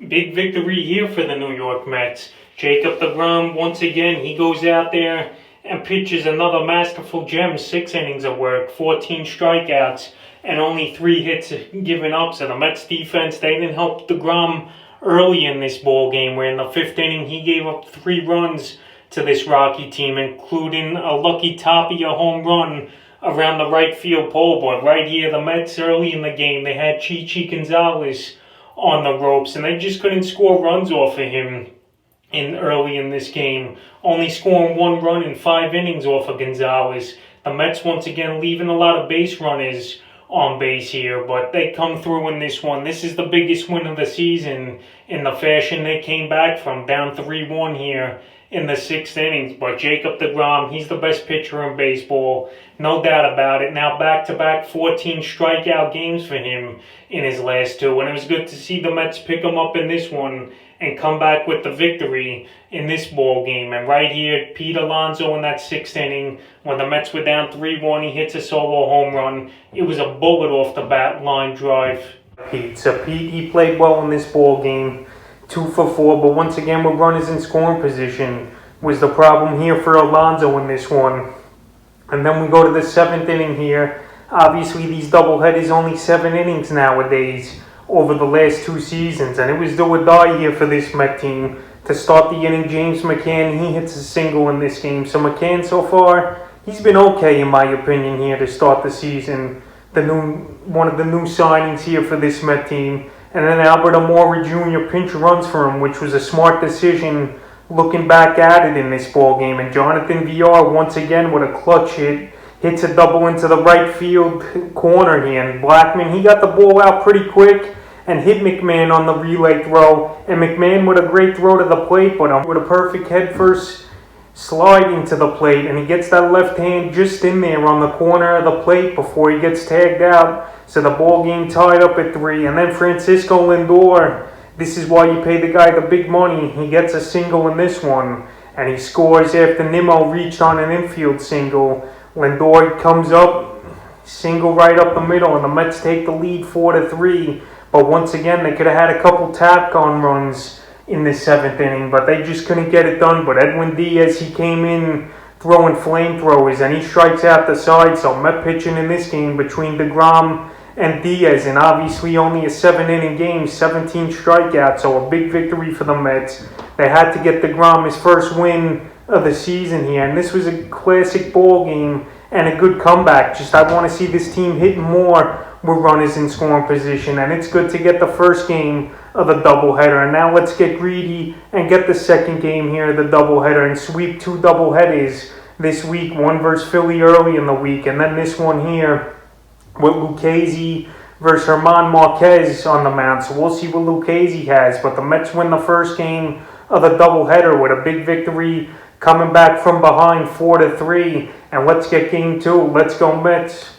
Big victory here for the New York Mets. Jacob deGrom, once again, he goes out there and pitches another masterful gem. 6 innings of work, 14 strikeouts, and only 3 hits given up. So the Mets defense, they didn't help deGrom early in this ball game, where in the 5th inning he gave up 3 runs to this Rocky team, including a lucky Tapia home run around the right field pole. But right here, the Mets early in the game, they had Chichi Gonzalez on the ropes, and they just couldn't score runs off of him early in this game, only scoring 1 run in 5 innings off of Gonzalez. The Mets once again leaving a lot of base runners on base here, but they come through in this one. This is the biggest win of the season in the fashion they came back from, down 3-1 here in the 6th innings. But Jacob deGrom, he's the best pitcher in baseball, no doubt about it. Now back-to-back 14 strikeout games for him in his last 2, and it was good to see the Mets pick him up in this one and come back with the victory in this ball game. And right here, Pete Alonso in that 6th inning, when the Mets were down 3-1, he hits a solo home run. It was a bullet off the bat line drive. Pete, he played well in this ball game, 2 for 4, but once again with runners in scoring position was the problem here for Alonso in this one. And then we go to the 7th inning here. Obviously, these doubleheaders only 7 innings nowadays over the last 2 seasons, and it was do or die here for this Met team. To start the inning, James McCann, he hits a single in this game. So McCann so far, he's been okay in my opinion here to start the season. One of the new signings here for this Met team. And then Albert Amora Jr. pinch runs for him, which was a smart decision looking back at it in this ball game. And Jonathan VR once again with a clutch hit, hits a double into the right field corner here. And Blackman, he got the ball out pretty quick and hit McMahon on the relay throw. And McMahon with a great throw to the plate, but with a perfect head first slide into the plate. And he gets that left hand just in there on the corner of the plate before he gets tagged out. So the ball game tied up at 3. And then Francisco Lindor, this is why you pay the guy the big money. He gets a single in this one, and he scores after Nimmo reached on an infield single. Lindor comes up, single right up the middle, and the Mets take the lead 4-3. But once again, they could have had a couple tap-on runs in the 7th inning, but they just couldn't get it done. But Edwin Diaz, he came in throwing flamethrowers, and he strikes out the side. So Met pitching in this game between deGrom and Diaz, and obviously only a 7-inning game, 17 strikeouts, so a big victory for the Mets. They had to get deGrom his first win of the season here, and this was a classic ball game and a good comeback. Just I want to see this team hitting more with runners in scoring position, and it's good to get the first game of the doubleheader. And now let's get greedy and get the second game here of the doubleheader and sweep 2 doubleheaders this week, one versus Philly early in the week, and then this one here with Lucchesi versus German Marquez on the mound. So we'll see what Lucchesi has. But the Mets win the first game of the doubleheader with a big victory coming back from behind 4-3. And let's get game 2. Let's go Mets.